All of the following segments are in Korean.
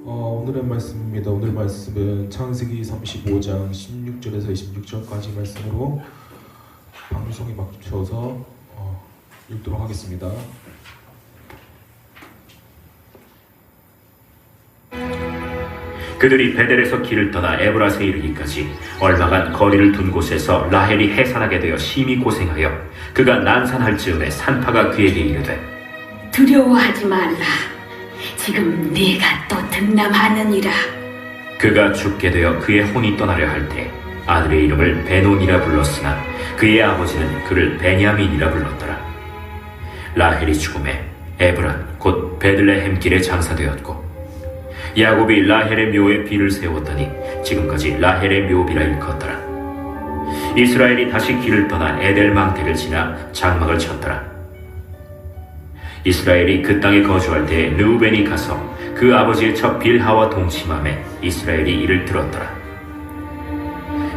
오늘의 말씀입니다. 오늘 말씀은 창세기 35장 16절에서 26절까지 말씀으로 방송에 맞춰서 읽도록 하겠습니다. 그들이 베델에서 길을 떠나 에브라스에 이르기까지 얼마간 거리를 둔 곳에서 라헬이 해산하게 되어 심히 고생하여 그가 난산할 즈음에 산파가 그에게 이르되 두려워하지 말라. 지금 네가 또 등남하느니라. 그가 죽게 되어 그의 혼이 떠나려 할 때 아들의 이름을 베논이라 불렀으나 그의 아버지는 그를 베냐민이라 불렀더라. 라헬이 죽음에 에브란 곧 베들레헴 길에 장사되었고 야곱이 라헬의 묘에 비를 세웠더니 지금까지 라헬의 묘비라 일컫더라. 이스라엘이 다시 길을 떠나 에델망대를 지나 장막을 쳤더라. 이스라엘이 그 땅에 거주할 때 르우벤이 가서 그 아버지의 첩 빌하와 동침함에 이스라엘이 이를 들었더라.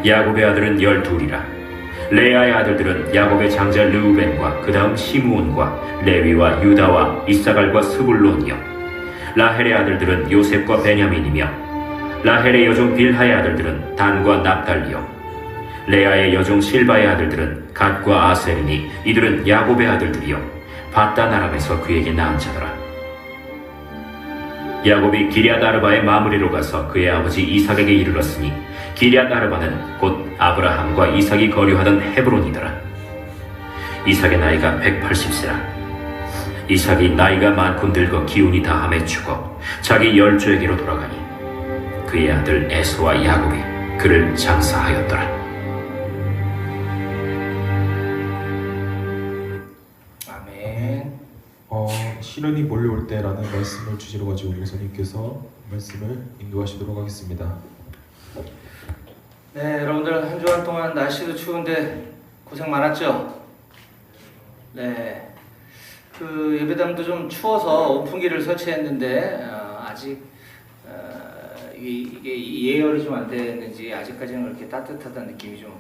야곱의 아들은 12이라. 레아의 아들들은 야곱의 장자 르우벤과 그 다음 시므온과 레위와 유다와 이사갈과 스불론이요. 라헬의 아들들은 요셉과 베냐민이며 라헬의 여종 빌하의 아들들은 단과 납달리요. 레아의 여종 실바의 아들들은 갓과 아셀이니 이들은 야곱의 아들들이요. 바단 아람에서 그에게 낳은 자더라. 야곱이 기럇 아르바의 마무리로 가서 그의 아버지 이삭에게 이르렀으니 기럇 아르바는 곧 아브라함과 이삭이 거류하던 헤브론이더라. 이삭의 나이가 180세라. 이삭이 나이가 많고 늙어 기운이 다함에 죽어 자기 열조에게로 돌아가니 그의 아들 에서와 야곱이 그를 장사하였더라. 시련이 몰려올 때라는 말씀을 주제로 가지고 우리 선생님께서 말씀을 인도하시도록 하겠습니다. 네, 여러분들 한 주간 동안 날씨도 추운데 고생 많았죠? 네, 그 예배당도 좀 추워서 오픈기를 설치했는데 아직 이게 예열이 좀 안 됐는지 아직까지는 그렇게 따뜻하다는 느낌이 좀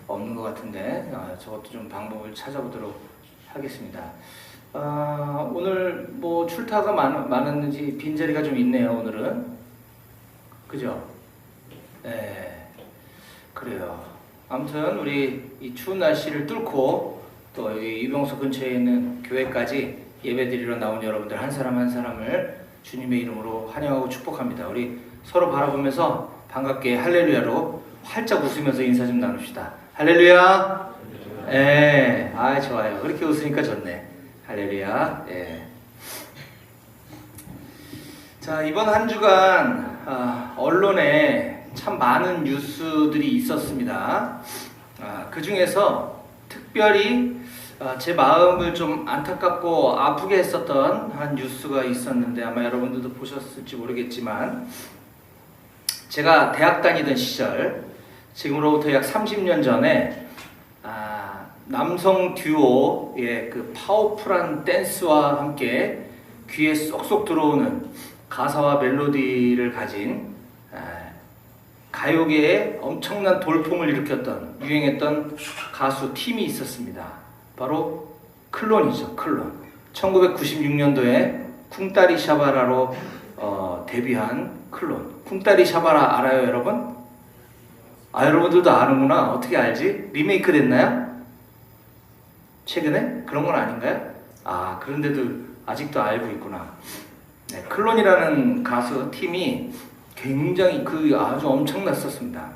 없는 것 같은데 저것도 좀 방법을 찾아보도록 하겠습니다. 오늘 뭐 출타가 많았는지 빈자리가 좀 있네요. 오늘은 그죠? 네, 그래요. 아무튼 우리 이 추운 날씨를 뚫고 또 여기 이병수 근처에 있는 교회까지 예배드리러 나온 여러분들 한 사람 한 사람을 주님의 이름으로 환영하고 축복합니다. 우리 서로 바라보면서 반갑게 할렐루야로 활짝 웃으면서 인사 좀 나눕시다. 할렐루야. 예, 좋아요. 그렇게 웃으니까 좋네. 할렐루야. 예. 자, 이번 한 주간 언론에 참 많은 뉴스들이 있었습니다. 그 중에서 특별히 제 마음을 좀 안타깝고 아프게 했었던 한 뉴스가 있었는데 아마 여러분들도 보셨을지 모르겠지만 제가 대학 다니던 시절 지금으로부터 약 30년 전에 남성 듀오의 그 파워풀한 댄스와 함께 귀에 쏙쏙 들어오는 가사와 멜로디를 가진 가요계에 엄청난 돌풍을 일으켰던 유행했던 가수 팀이 있었습니다. 바로 클론이죠. 클론. 1996년도에 쿵따리 샤바라로 데뷔한 클론. 쿵따리 샤바라 알아요, 여러분? 여러분들도 아는구나. 어떻게 알지? 리메이크 됐나요? 최근에? 그런 건 아닌가요? 그런데도 아직도 알고 있구나. 네, 클론이라는 가수 팀이 굉장히 아주 엄청났었습니다.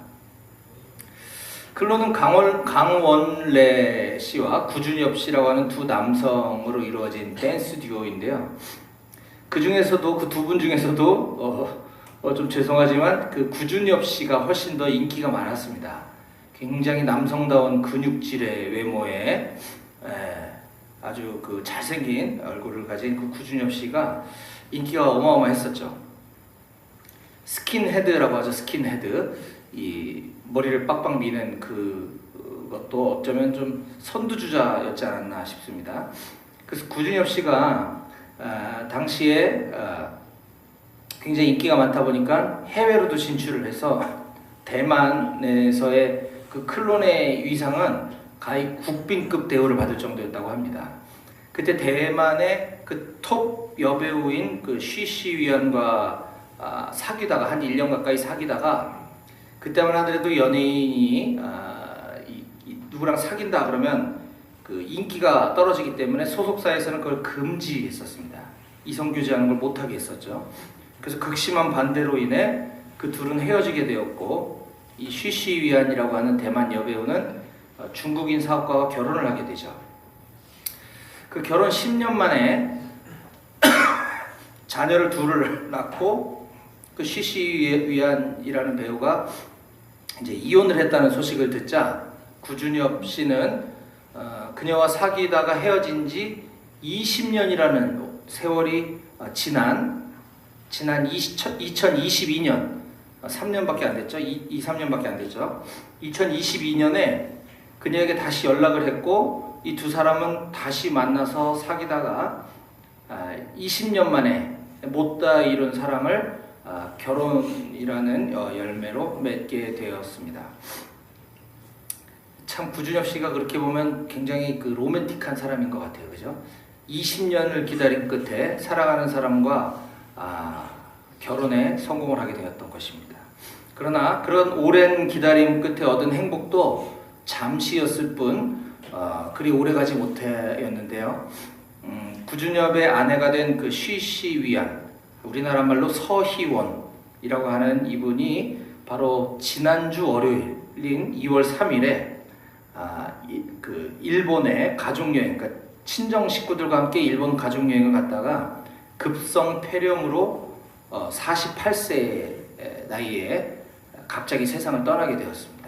클론은 강원래 씨와 구준엽 씨라고 하는 두 남성으로 이루어진 댄스 듀오인데요. 그 중에서도 그 두 분 중에서도 좀 죄송하지만 그 구준엽 씨가 훨씬 더 인기가 많았습니다. 굉장히 남성다운 근육질의 외모에 아주 그 잘생긴 얼굴을 가진 그 구준엽 씨가 인기가 어마어마했었죠. 스킨헤드라고 하죠. 스킨헤드. 이 머리를 빡빡 미는 그것도 어쩌면 좀 선두주자였지 않았나 싶습니다. 그래서 구준엽 씨가 당시에 굉장히 인기가 많다 보니까 해외로도 진출을 해서 대만에서의 그 클론의 위상은 가히 국빈급 대우를 받을 정도였다고 합니다. 그때 대만의 그 톱 여배우인 그 쉬쉬위안과 사귀다가 한 1년 가까이 사귀다가 그때만 하더라도 연예인이 누구랑 사귄다 그러면 그 인기가 떨어지기 때문에 소속사에서는 그걸 금지했었습니다. 이성교제하는 걸 못하게 했었죠. 그래서 극심한 반대로 인해 그 둘은 헤어지게 되었고 이 쉬쉬위안이라고 하는 대만 여배우는 중국인 사업가와 결혼을 하게 되죠. 그 결혼 10년 만에 자녀를 둘을 낳고 그 쉬쉬위안이라는 배우가 이제 이혼을 했다는 소식을 듣자 구준엽 씨는 그녀와 사귀다가 헤어진 지 20년이라는 세월이 지난 2022년 3년밖에 안 됐죠. 3년밖에 안 됐죠. 2022년에 그녀에게 다시 연락을 했고 이 두 사람은 다시 만나서 사귀다가 20년 만에 못다 이룬 사랑을 결혼이라는 열매로 맺게 되었습니다. 참 구준엽 씨가 그렇게 보면 굉장히 그 로맨틱한 사람인 것 같아요. 그죠? 20년을 기다린 끝에 사랑하는 사람과 결혼에 성공을 하게 되었던 것입니다. 그러나 그런 오랜 기다림 끝에 얻은 행복도 잠시였을 뿐 그리 오래가지 못했는데요. 구준엽의 아내가 된 그 쉬쉬위안, 우리나라 말로 서희원이라고 하는 이분이 바로 지난주 월요일인 2월 3일에 그 일본의 가족여행, 그러니까 친정 식구들과 함께 일본 가족여행을 갔다가 급성 폐렴으로 48세 나이에 갑자기 세상을 떠나게 되었습니다.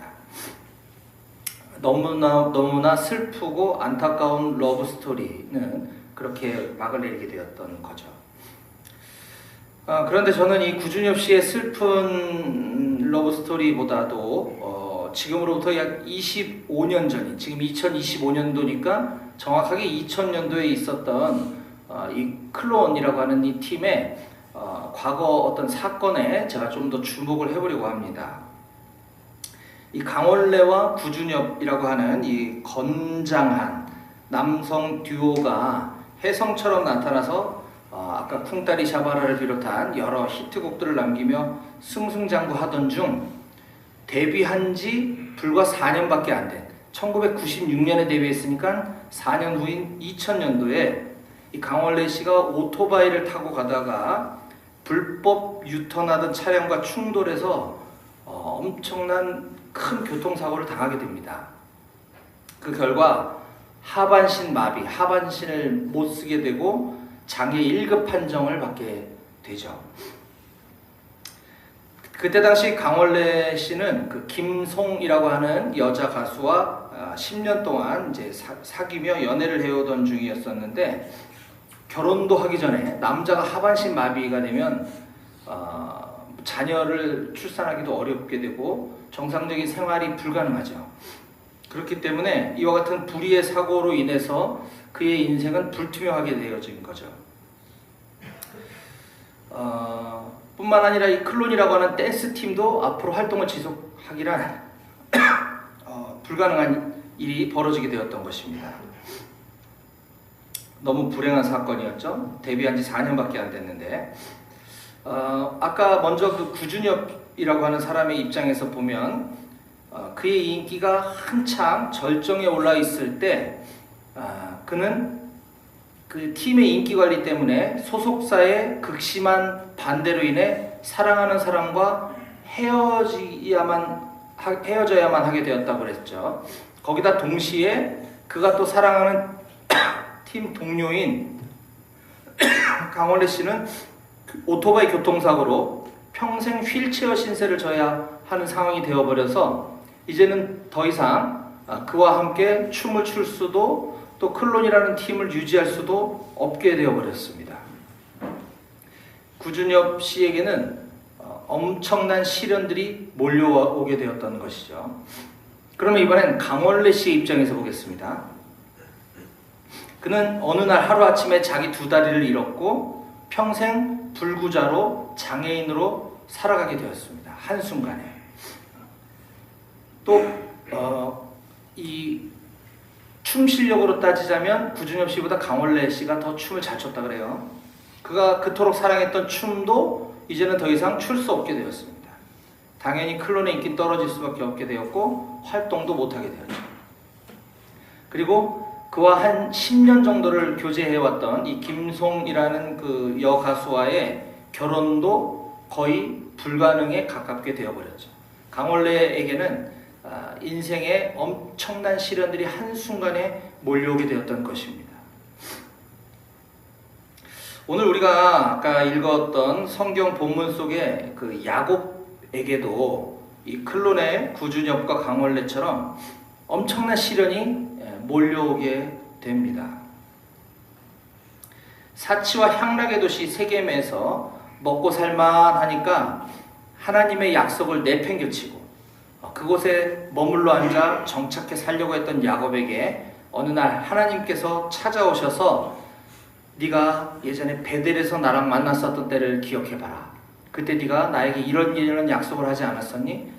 너무나 슬프고 안타까운 러브 스토리는 그렇게 막을 내리게 되었던 거죠. 그런데 저는 이 구준엽 씨의 슬픈 러브 스토리보다도 지금으로부터 약 25년 전인, 지금 2025년도니까 정확하게 2000년도에 있었던 이 클론이라고 하는 이 팀의 과거 어떤 사건에 제가 좀 더 주목을 해보려고 합니다. 이 강원래와 구준엽이라고 하는 이 건장한 남성 듀오가 혜성처럼 나타나서 아까 쿵따리 샤바라를 비롯한 여러 히트곡들을 남기며 승승장구하던 중 데뷔한 지 불과 4년밖에 안 된 1996년에 데뷔했으니까 4년 후인 2000년도에 이 강원래 씨가 오토바이를 타고 가다가 불법 유턴하던 차량과 충돌해서 엄청난 큰 교통사고를 당하게 됩니다. 그 결과 하반신 마비, 하반신을 못 쓰게 되고 장애 1급 판정을 받게 되죠. 그때 당시 강원래 씨는 그 김송이라고 하는 여자 가수와 10년 동안 이제 사귀며 연애를 해오던 중이었었는데 결혼도 하기 전에 남자가 하반신 마비가 되면 자녀를 출산하기도 어렵게 되고 정상적인 생활이 불가능하죠. 그렇기 때문에 이와 같은 불의의 사고로 인해서 그의 인생은 불투명하게 되어진 거죠. 뿐만 아니라 이 클론이라고 하는 댄스 팀도 앞으로 활동을 지속하기란 불가능한 일이 벌어지게 되었던 것입니다. 너무 불행한 사건이었죠. 데뷔한 지 4년밖에 안 됐는데 아까 먼저 그 구준엽이라고 하는 사람의 입장에서 보면 그의 인기가 한창 절정에 올라 있을 때 그는 그 팀의 인기 관리 때문에 소속사의 극심한 반대로 인해 사랑하는 사람과 헤어져야만 하게 되었다고 그랬죠. 거기다 동시에 그가 또 사랑하는 팀 동료인 강원래 씨는 오토바이 교통사고로 평생 휠체어 신세를 져야 하는 상황이 되어버려서 이제는 더 이상 그와 함께 춤을 출 수도 또 클론이라는 팀을 유지할 수도 없게 되어버렸습니다. 구준엽 씨에게는 엄청난 시련들이 몰려오게 되었던 것이죠. 그러면 이번엔 강원래 씨의 입장에서 보겠습니다. 그는 어느 날 하루아침에 자기 두 다리를 잃었고 평생 불구자로 장애인으로 살아가게 되었습니다. 한순간에. 또 이 춤 실력으로 따지자면 구준엽 씨보다 강원래 씨가 더 춤을 잘 췄다 그래요. 그가 그토록 사랑했던 춤도 이제는 더 이상 출 수 없게 되었습니다. 당연히 클론의 인기 떨어질 수밖에 없게 되었고 활동도 못하게 되었죠. 그리고 그와 한 10년 정도를 교제해왔던 이 김송이라는 그 여가수와의 결혼도 거의 불가능에 가깝게 되어버렸죠. 강원래에게는 인생의 엄청난 시련들이 한순간에 몰려오게 되었던 것입니다. 오늘 우리가 아까 읽었던 성경 본문 속에 그 야곱에게도 이 클론의 구준엽과 강원래처럼 엄청난 시련이 몰려오게 됩니다. 사치와 향락의 도시 세겜에서 먹고 살만하니까 하나님의 약속을 내팽개치고 그곳에 머물러 앉아 정착해 살려고 했던 야곱에게 어느 날 하나님께서 찾아오셔서 네가 예전에 베델에서 나랑 만났었던 때를 기억해봐라. 그때 네가 나에게 이런 약속을 하지 않았었니?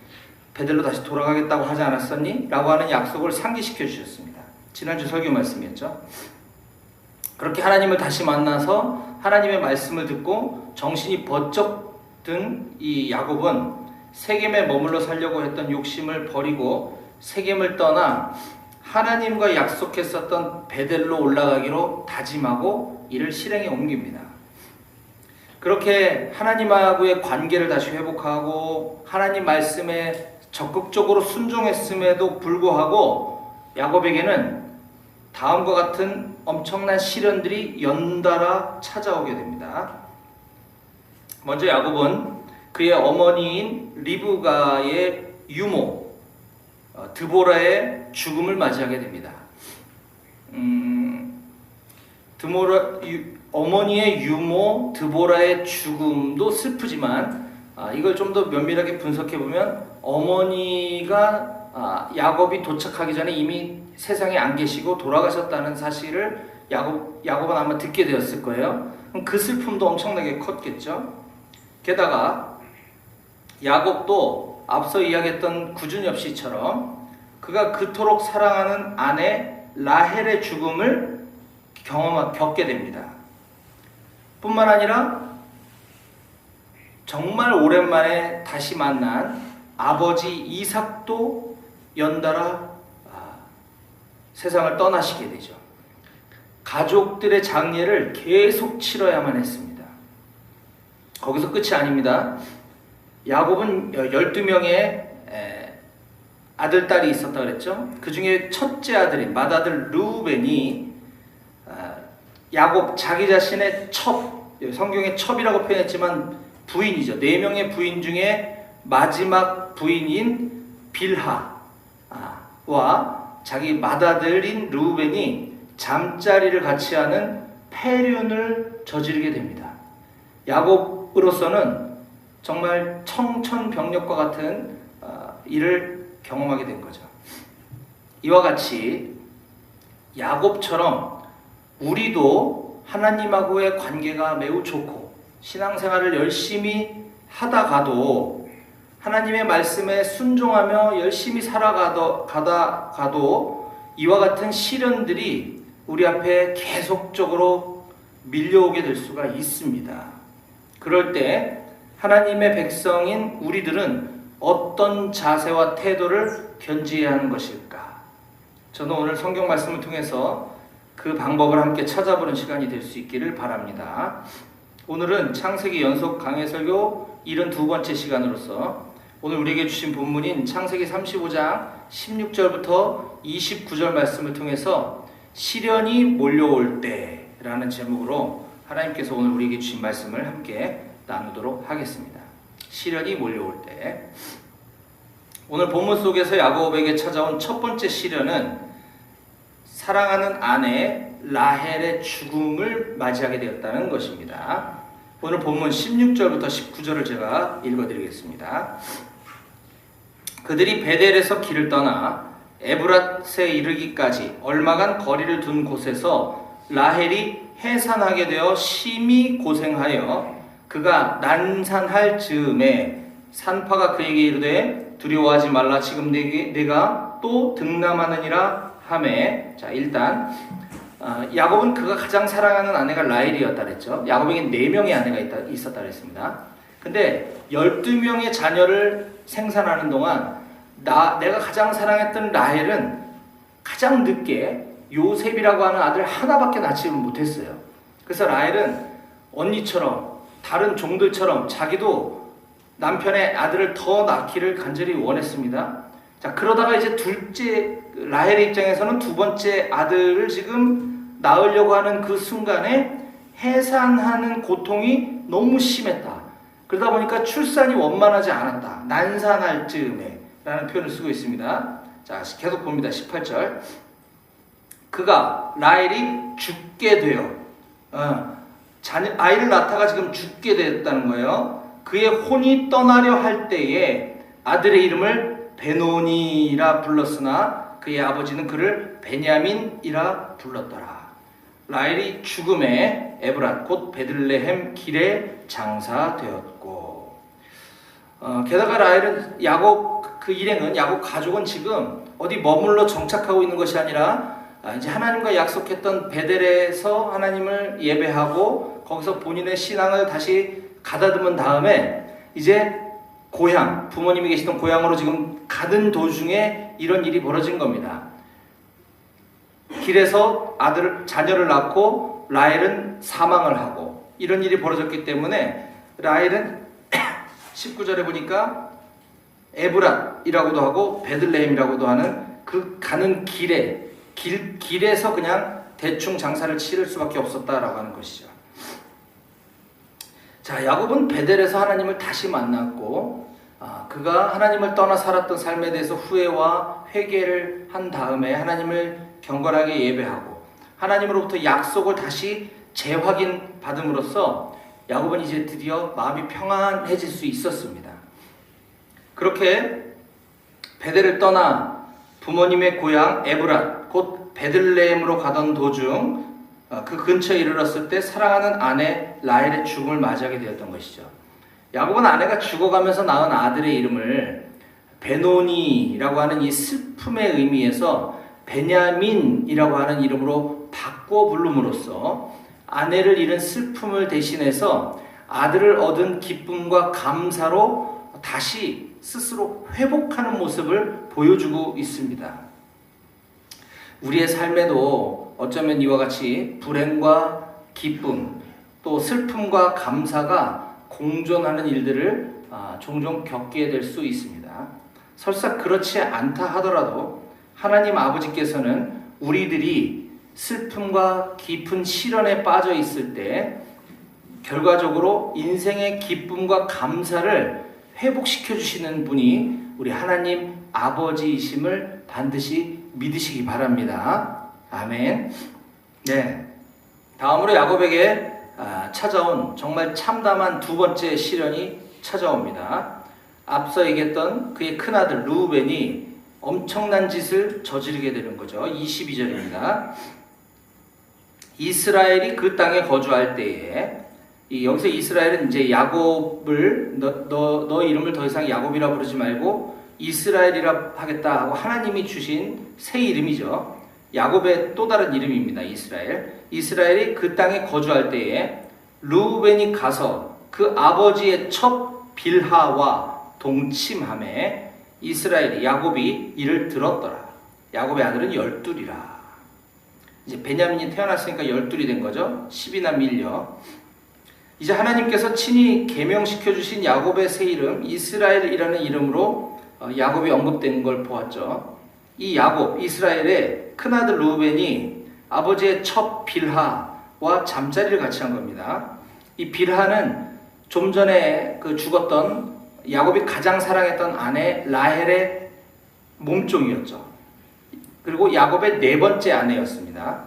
베델로 다시 돌아가겠다고 하지 않았었니? 라고 하는 약속을 상기시켜 주셨습니다. 지난주 설교 말씀이었죠. 그렇게 하나님을 다시 만나서 하나님의 말씀을 듣고 정신이 번쩍 든 이 야곱은 세겜에 머물러 살려고 했던 욕심을 버리고 세겜을 떠나 하나님과 약속했었던 베델로 올라가기로 다짐하고 이를 실행에 옮깁니다. 그렇게 하나님하고의 관계를 다시 회복하고 하나님 말씀에 적극적으로 순종했음에도 불구하고 야곱에게는 다음과 같은 엄청난 시련들이 연달아 찾아오게 됩니다. 먼저 야곱은 그의 어머니인 리브가의 유모 드보라의 죽음을 맞이하게 됩니다. 어머니의 유모 드보라의 죽음도 슬프지만 이걸 좀 더 면밀하게 분석해 보면 어머니가 야곱이 도착하기 전에 이미 세상에 안 계시고 돌아가셨다는 사실을 야곱은 아마 듣게 되었을 거예요. 그럼 그 슬픔도 엄청나게 컸겠죠. 게다가 야곱도 앞서 이야기했던 구준엽 씨처럼 그가 그토록 사랑하는 아내 라헬의 죽음을 겪게 됩니다. 뿐만 아니라 정말 오랜만에 다시 만난 아버지 이삭도 연달아 세상을 떠나시게 되죠. 가족들의 장례를 계속 치러야만 했습니다. 거기서 끝이 아닙니다. 야곱은 12명의 아들, 딸이 있었다 그랬죠. 그 중에 첫째 아들인 맏아들 르우벤이 야곱 자기 자신의 성경에 첩이라고 표현했지만 부인이죠. 4명의 부인 중에 마지막 부인인 빌하와 자기 맏아들인 르우벤이 잠자리를 같이 하는 폐륜을 저지르게 됩니다. 야곱으로서는 정말 청천벽력과 같은 일을 경험하게 된 거죠. 이와 같이 야곱처럼 우리도 하나님하고의 관계가 매우 좋고 신앙생활을 열심히 하다가도 하나님의 말씀에 순종하며 열심히 살아가도 이와 같은 시련들이 우리 앞에 계속적으로 밀려오게 될 수가 있습니다. 그럴 때 하나님의 백성인 우리들은 어떤 자세와 태도를 견지해야 하는 것일까? 저는 오늘 성경 말씀을 통해서 그 방법을 함께 찾아보는 시간이 될 수 있기를 바랍니다. 오늘은 창세기 연속 강해 설교 72번째 시간으로서 오늘 우리에게 주신 본문인 창세기 35장 16절부터 29절 말씀을 통해서 시련이 몰려올 때라는 제목으로 하나님께서 오늘 우리에게 주신 말씀을 함께 나누도록 하겠습니다. 시련이 몰려올 때, 오늘 본문 속에서 야곱에게 찾아온 첫 번째 시련은 사랑하는 아내 라헬의 죽음을 맞이하게 되었다는 것입니다. 오늘 본문 16절부터 19절을 제가 읽어드리겠습니다. 그들이 베델에서 길을 떠나 에브랏에 이르기까지 얼마간 거리를 둔 곳에서 라헬이 해산하게 되어 심히 고생하여 그가 난산할 즈음에 산파가 그에게 이르되 두려워하지 말라. 지금 내가 또 등남하느니라 하매. 자, 일단 야곱은 그가 가장 사랑하는 아내가 라헬이었다 그랬죠. 야곱에게 4명의 아내가 있었다 그랬습니다. 근데 12명의 자녀를 생산하는 동안 내가 가장 사랑했던 라헬은 가장 늦게 요셉이라고 하는 아들 하나밖에 낳지 못했어요. 그래서 라헬은 언니처럼 다른 종들처럼 자기도 남편의 아들을 더 낳기를 간절히 원했습니다. 자, 그러다가 이제 둘째 라헬의 입장에서는 두 번째 아들을 지금 낳으려고 하는 그 순간에 해산하는 고통이 너무 심했다. 그러다 보니까 출산이 원만하지 않았다. 난산할 즈음에 라는 표현을 쓰고 있습니다. 자, 계속 봅니다. 18절. 그가 라헬이 죽게 되어 아이를 낳다가 지금 죽게 됐다는 거예요. 그의 혼이 떠나려 할 때에 아들의 이름을 베노니라 불렀으나 그의 아버지는 그를 베냐민이라 불렀더라. 라헬이 죽음에 에브랏 곧 베들레헴 길에 장사되었고, 게다가 라헬은 야곱 그 일행은 야곱 가족은 지금 어디 머물러 정착하고 있는 것이 아니라 이제 하나님과 약속했던 베델에서 하나님을 예배하고 거기서 본인의 신앙을 다시 가다듬은 다음에 이제 고향, 부모님이 계시던 고향으로 지금 가는 도중에 이런 일이 벌어진 겁니다. 길에서 자녀를 낳고 라헬은 사망을 하고 이런 일이 벌어졌기 때문에 라헬은 19절에 보니까 에브랏이라고도 하고 베들레헴이라고도 하는 그 가는 길에서 그냥 대충 장사를 치를 수밖에 없었다라고 하는 것이죠. 자, 야곱은 베델에서 하나님을 다시 만났고 그가 하나님을 떠나 살았던 삶에 대해서 후회와 회개를 한 다음에 하나님을 경건하게 예배하고 하나님으로부터 약속을 다시 재확인 받음으로써 야곱은 이제 드디어 마음이 평안해질 수 있었습니다. 그렇게 베델을 떠나 부모님의 고향 에브랏 곧 베들레헴으로 가던 도중 그 근처에 이르렀을 때 사랑하는 아내 라헬의 죽음을 맞이하게 되었던 것이죠. 야곱은 아내가 죽어가면서 낳은 아들의 이름을 베노니라고 하는 이 슬픔의 의미에서 베냐민이라고 하는 이름으로 바꿔 부름으로써 아내를 잃은 슬픔을 대신해서 아들을 얻은 기쁨과 감사로 다시 스스로 회복하는 모습을 보여주고 있습니다. 우리의 삶에도 어쩌면 이와 같이 불행과 기쁨 또 슬픔과 감사가 공존하는 일들을 종종 겪게 될 수 있습니다. 설사 그렇지 않다 하더라도 하나님 아버지께서는 우리들이 슬픔과 깊은 시련에 빠져 있을 때 결과적으로 인생의 기쁨과 감사를 회복시켜 주시는 분이 우리 하나님 아버지이심을 반드시 믿으시기 바랍니다. 아멘. 네. 다음으로 야곱에게 찾아온 정말 참담한 두 번째 시련이 찾아옵니다. 앞서 얘기했던 그의 큰아들 르우벤이 엄청난 짓을 저지르게 되는 거죠. 22절입니다. 이스라엘이 그 땅에 거주할 때에 여기서 이스라엘은 이제 야곱을 너 이름을 더 이상 야곱이라 부르지 말고 이스라엘이라 하겠다 하고 하나님이 주신 새 이름이죠. 야곱의 또 다른 이름입니다. 이스라엘이 그 땅에 거주할 때에 르우벤이 가서 그 아버지의 첩 빌하와 동침함에 이스라엘이 야곱이 이를 들었더라. 야곱의 아들은 12이라. 이제 베냐민이 태어났으니까 12이 된 거죠. 10이나 밀려. 이제 하나님께서 친히 계명시켜 주신 야곱의 새 이름 이스라엘이라는 이름으로 야곱이 언급된 걸 보았죠. 이 야곱, 이스라엘의 큰아들 르우벤이 아버지의 첩 빌하와 잠자리를 같이 한 겁니다. 이 빌하는 좀 전에 그 죽었던 야곱이 가장 사랑했던 아내 라헬의 몸종이었죠. 그리고 야곱의 네 번째 아내였습니다.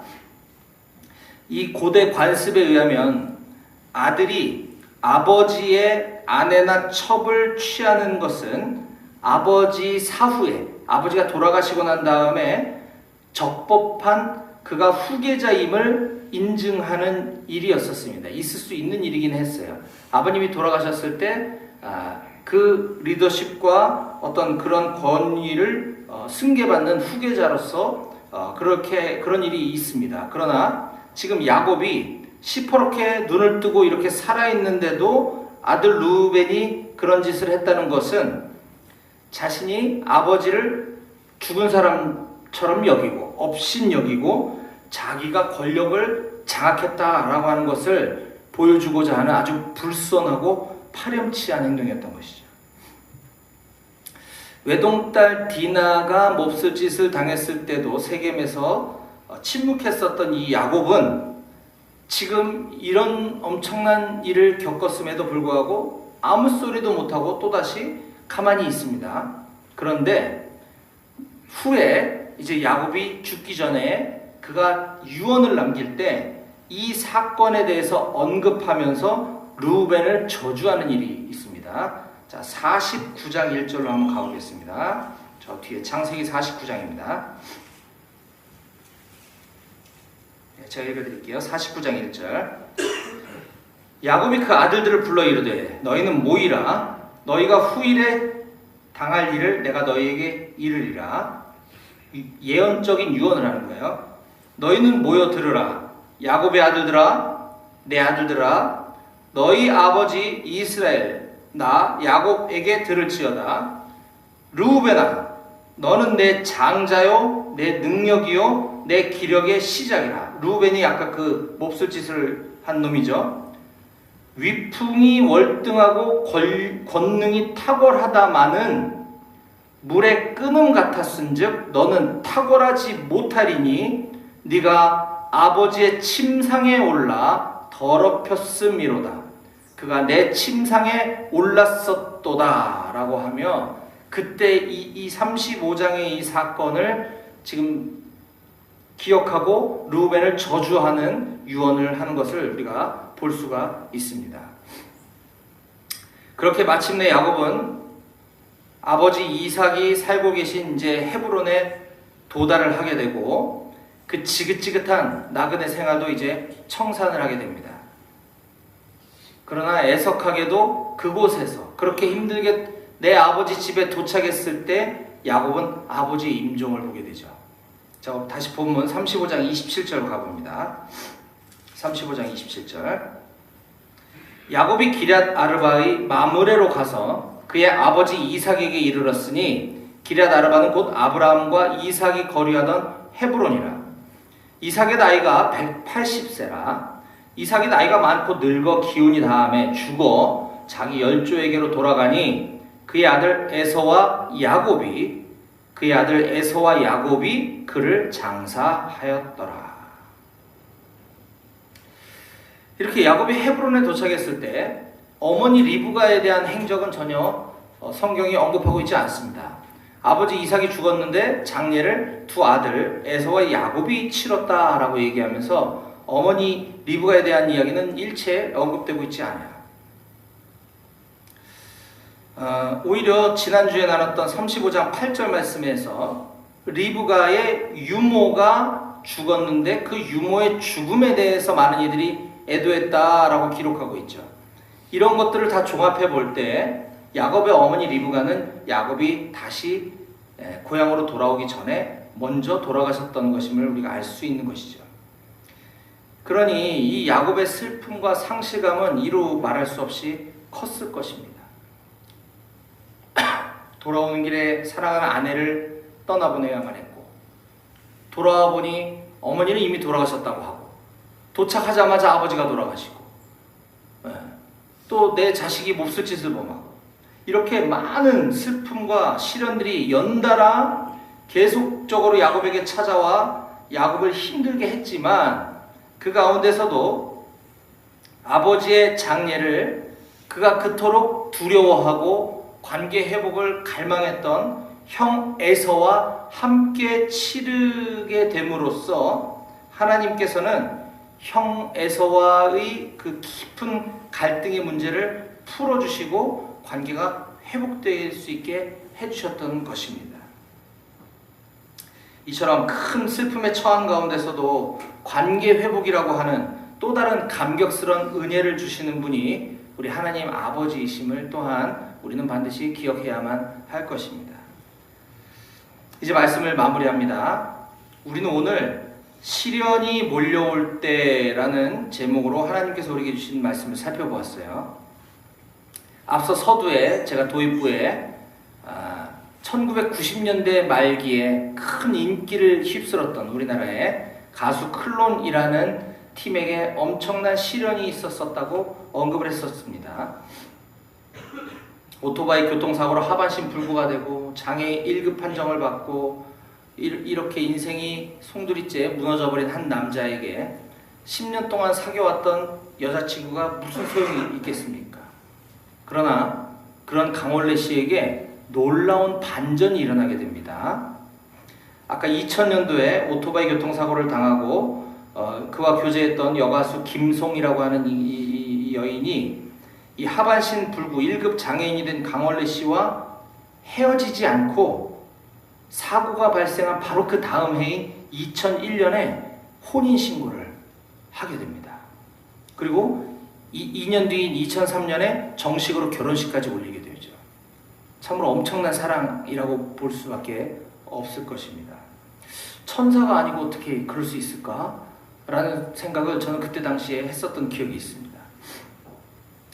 이 고대 관습에 의하면 아들이 아버지의 아내나 첩을 취하는 것은 아버지 사후에 아버지가 돌아가시고 난 다음에 적법한 그가 후계자임을 인증하는 일이었었습니다. 있을 수 있는 일이긴 했어요. 아버님이 돌아가셨을 때 그 리더십과 어떤 그런 권위를 승계받는 후계자로서 그런 일이 있습니다. 그러나 지금 야곱이 시퍼렇게 눈을 뜨고 이렇게 살아있는데도 아들 루벤이 그런 짓을 했다는 것은 자신이 아버지를 죽은 사람처럼 여기고 업신 여기고 자기가 권력을 장악했다라고 하는 것을 보여주고자 하는 아주 불손하고 파렴치한 행동이었던 것이죠. 외동딸 디나가 몹쓸 짓을 당했을 때도 세겜에서 침묵했었던 이 야곱은 지금 이런 엄청난 일을 겪었음에도 불구하고 아무 소리도 못하고 또다시 가만히 있습니다. 그런데 후에 이제 야곱이 죽기 전에 그가 유언을 남길 때 이 사건에 대해서 언급하면서 르우벤을 저주하는 일이 있습니다. 자, 49장 1절로 한번 가보겠습니다. 저 뒤에 창세기 49장입니다. 제가 읽어드릴게요. 49장 1절. 야곱이 그 아들들을 불러 이르되 너희는 모이라. 너희가 후일에 당할 일을 내가 너희에게 이르리라. 예언적인 유언을 하는 거예요. 너희는 모여 들으라. 야곱의 아들들아, 내 아들들아, 너희 아버지 이스라엘 나 야곱에게 들을지어다. 르우벤아, 너는 내 장자요, 내 능력이요, 내 기력의 시작이라. 르우벤이 아까 그 몹쓸 짓을 한 놈이죠. 위풍이 월등하고 권능이 탁월하다마는 물의 끓음 같았은즉 너는 탁월하지 못하리니 네가 아버지의 침상에 올라 더럽혔음이로다. 그가 내 침상에 올랐었도다 라고 하며 그때 이 35장의 이 사건을 지금 기억하고 르우벤을 저주하는 유언을 하는 것을 우리가 볼 수가 있습니다. 그렇게 마침내 야곱은 아버지 이삭이 살고 계신 이제 헤브론에 도달을 하게 되고 그 지긋지긋한 나그네 생활도 이제 청산을 하게 됩니다. 그러나 애석하게도 그곳에서 그렇게 힘들게 내 아버지 집에 도착했을 때 야곱은 아버지의 임종을 보게 되죠. 자, 다시 본문 35장 27절 가봅니다. 35장 27절. 야곱이 기럇 아르바의 마므레로 가서 그의 아버지 이삭에게 이르렀으니 기럇 아르바는 곧 아브라함과 이삭이 거류하던 헤브론이라. 이삭의 나이가 180세라. 이삭이 나이가 많고 늙어 기운이 다함에 죽어 자기 열조에게로 돌아가니 그의 아들 에서와 야곱이 그를 장사하였더라. 이렇게 야곱이 헤브론에 도착했을 때 어머니 리브가에 대한 행적은 전혀 성경이 언급하고 있지 않습니다. 아버지 이삭이 죽었는데 장례를 두 아들 에서와 야곱이 치렀다라고 얘기하면서 어머니 리브가에 대한 이야기는 일체 언급되고 있지 않아요. 오히려 지난주에 나눴던 35장 8절 말씀에서 리브가의 유모가 죽었는데 그 유모의 죽음에 대해서 많은 이들이 애도했다라고 기록하고 있죠. 이런 것들을 다 종합해 볼 때 야곱의 어머니 리브가는 야곱이 다시 고향으로 돌아오기 전에 먼저 돌아가셨던 것임을 우리가 알 수 있는 것이죠. 그러니 이 야곱의 슬픔과 상실감은 이루 말할 수 없이 컸을 것입니다. 돌아오는 길에 사랑하는 아내를 떠나보내야만 했고, 돌아와 보니 어머니는 이미 돌아가셨다고 하고, 도착하자마자 아버지가 돌아가시고, 또 내 자식이 몹쓸 짓을 범하고, 이렇게 많은 슬픔과 시련들이 연달아 계속적으로 야곱에게 찾아와 야곱을 힘들게 했지만 그 가운데서도 아버지의 장례를 그가 그토록 두려워하고 관계 회복을 갈망했던 형 에서와 함께 치르게 됨으로써 하나님께서는 형 에서와의 그 깊은 갈등의 문제를 풀어주시고 관계가 회복될 수 있게 해주셨던 것입니다. 이처럼 큰 슬픔에 처한 가운데서도 관계 회복이라고 하는 또 다른 감격스러운 은혜를 주시는 분이 우리 하나님 아버지이심을 또한 우리는 반드시 기억해야만 할 것입니다. 이제 말씀을 마무리합니다. 우리는 오늘 시련이 몰려올 때라는 제목으로 하나님께서 우리에게 주신 말씀을 살펴보았어요. 앞서 서두에 제가 도입부에 1990년대 말기에 큰 인기를 휩쓸었던 우리나라의 가수 클론이라는 팀에게 엄청난 시련이 있었다고 언급을 했었습니다. 오토바이 교통사고로 하반신 불구가 되고 장애인 1급 판정을 받고 이렇게 인생이 송두리째 무너져버린 한 남자에게 10년 동안 사귀어왔던 여자친구가 무슨 소용이 있겠습니까? 그러나 그런 강원래 씨에게 놀라운 반전이 일어나게 됩니다. 아까 2000년도에 오토바이 교통사고를 당하고 그와 교제했던 여가수 김송이라고 하는 이 여인이 이 하반신 불구 1급 장애인이 된 강원래 씨와 헤어지지 않고 사고가 발생한 바로 그 다음 해인 2001년에 혼인신고를 하게 됩니다. 그리고 2년 뒤인 2003년에 정식으로 결혼식까지 올리게 되죠. 참으로 엄청난 사랑이라고 볼 수밖에 없을 것입니다. 천사가 아니고 어떻게 그럴 수 있을까? 라는 생각을 저는 그때 당시에 했었던 기억이 있습니다.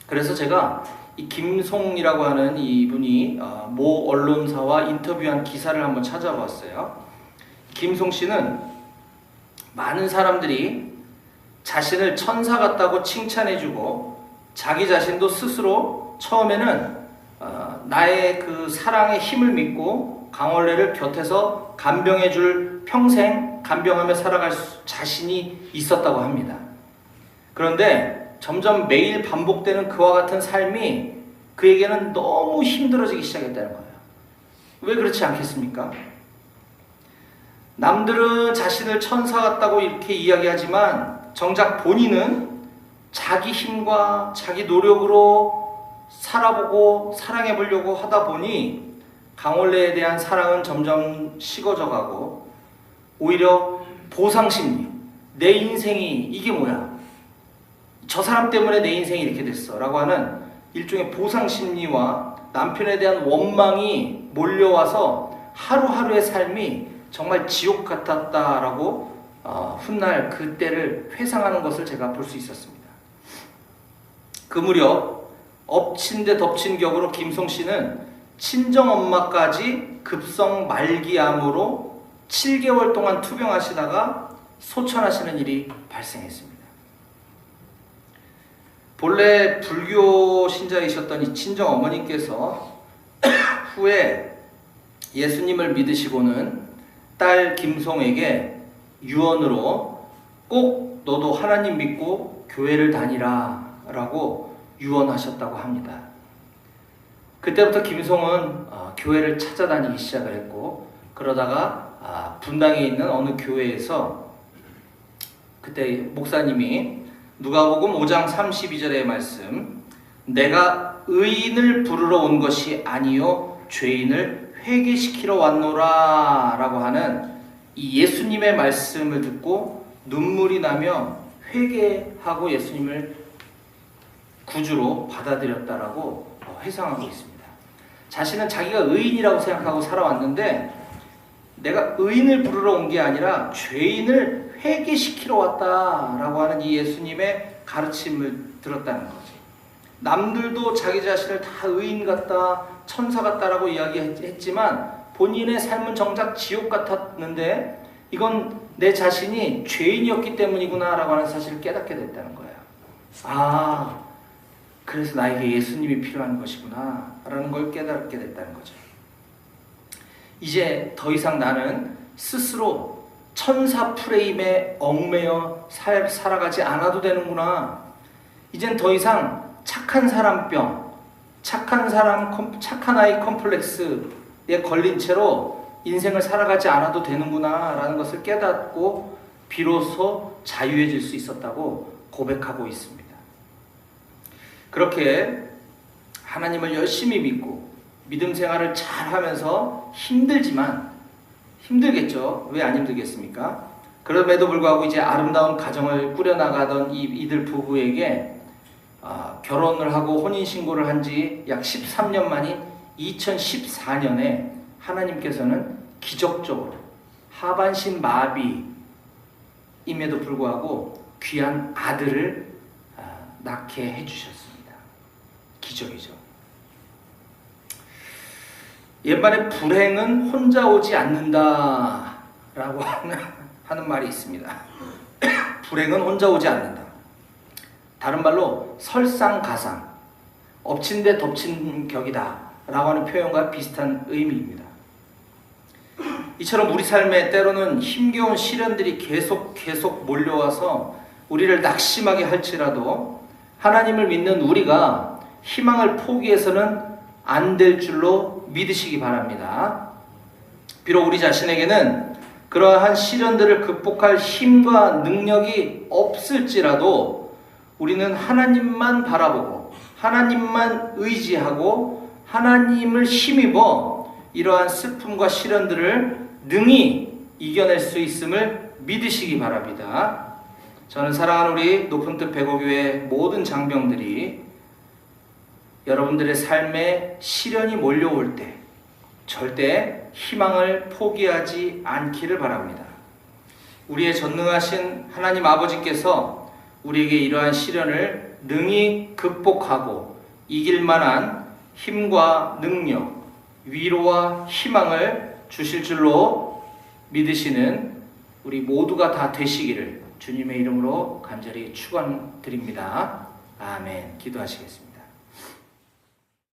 그래서 제가 이 김송이라고 하는 이분이 모 언론사와 인터뷰한 기사를 한번 찾아봤어요. 김송 씨는 많은 사람들이 자신을 천사 같다고 칭찬해주고 자기 자신도 스스로 처음에는 나의 그 사랑의 힘을 믿고 강원래를 곁에서 간병해줄 평생 간병하며 살아갈 자신이 있었다고 합니다. 그런데 점점 매일 반복되는 그와 같은 삶이 그에게는 너무 힘들어지기 시작했다는 거예요. 왜 그렇지 않겠습니까? 남들은 자신을 천사 같다고 이렇게 이야기하지만 정작 본인은 자기 힘과 자기 노력으로 살아보고 사랑해보려고 하다 보니 강원래에 대한 사랑은 점점 식어져 가고 오히려 보상심리, 내 인생이 이게 뭐야? 저 사람 때문에 내 인생이 이렇게 됐어 라고 하는 일종의 보상심리와 남편에 대한 원망이 몰려와서 하루하루의 삶이 정말 지옥 같았다라고 훗날 그때를 회상하는 것을 제가 볼 수 있었습니다. 그 무렵 엎친 데 덮친 격으로 김송 씨는 친정엄마까지 급성 말기암으로 7개월 동안 투병하시다가 소천하시는 일이 발생했습니다. 본래 불교 신자이셨던 이 친정어머니께서 후에 예수님을 믿으시고는 딸 김송에게 유언으로 꼭 너도 하나님 믿고 교회를 다니라 라고 유언하셨다고 합니다. 그때부터 김송은 교회를 찾아다니기 시작을 했고 그러다가 분당에 있는 어느 교회에서 그때 목사님이 누가복음 5장 32절의 말씀 내가 의인을 부르러 온 것이 아니요 죄인을 회개시키러 왔노라 라고 하는 이 예수님의 말씀을 듣고 눈물이 나며 회개하고 예수님을 구주로 받아들였다라고 회상하고 있습니다. 자신은 자기가 의인이라고 생각하고 살아왔는데 내가 의인을 부르러 온 게 아니라 죄인을 회개시키러 왔다라고 하는 이 예수님의 가르침을 들었다는 거지. 남들도 자기 자신을 다 의인 같다, 천사 같다라고 이야기했지만 본인의 삶은 정작 지옥 같았는데 이건 내 자신이 죄인이었기 때문이구나 라고 하는 사실을 깨닫게 됐다는 거예요. 그래서 나에게 예수님이 필요한 것이구나 라는 걸 깨닫게 됐다는 거죠. 이제 더 이상 나는 스스로 천사 프레임에 얽매여 살아가지 않아도 되는구나. 이젠 더 이상 착한 사람병, 착한 아이 컴플렉스에 걸린 채로 인생을 살아가지 않아도 되는구나 라는 것을 깨닫고 비로소 자유해질 수 있었다고 고백하고 있습니다. 그렇게 하나님을 열심히 믿고 믿음 생활을 잘 하면서 힘들겠죠. 왜 안 힘들겠습니까? 그럼에도 불구하고 이제 아름다운 가정을 꾸려나가던 이들 부부에게 결혼을 하고 혼인신고를 한 지 약 13년 만인 2014년에 하나님께서는 기적적으로 하반신 마비임에도 불구하고 귀한 아들을 낳게 해주셨습니다. 기적이죠. 옛말에 불행은 혼자 오지 않는다라고 하는 말이 있습니다. 불행은 혼자 오지 않는다. 다른 말로 설상가상, 엎친 데 덮친 격이다 라고 하는 표현과 비슷한 의미입니다. 이처럼 우리 삶에 때로는 힘겨운 시련들이 계속 몰려와서 우리를 낙심하게 할지라도 하나님을 믿는 우리가 희망을 포기해서는 안 될 줄로 믿으시기 바랍니다. 비록 우리 자신에게는 그러한 시련들을 극복할 힘과 능력이 없을지라도 우리는 하나님만 바라보고 하나님만 의지하고 하나님을 힘입어 이러한 슬픔과 시련들을 능히 이겨낼 수 있음을 믿으시기 바랍니다. 저는 사랑하는 우리 높은 뜻 배고교회 모든 장병들이 여러분들의 삶에 시련이 몰려올 때 절대 희망을 포기하지 않기를 바랍니다. 우리의 전능하신 하나님 아버지께서 우리에게 이러한 시련을 능히 극복하고 이길 만한 힘과 능력, 위로와 희망을 주실 줄로 믿으시는 우리 모두가 다 되시기를 주님의 이름으로 간절히 축원드립니다. 아멘. 기도하시겠습니다.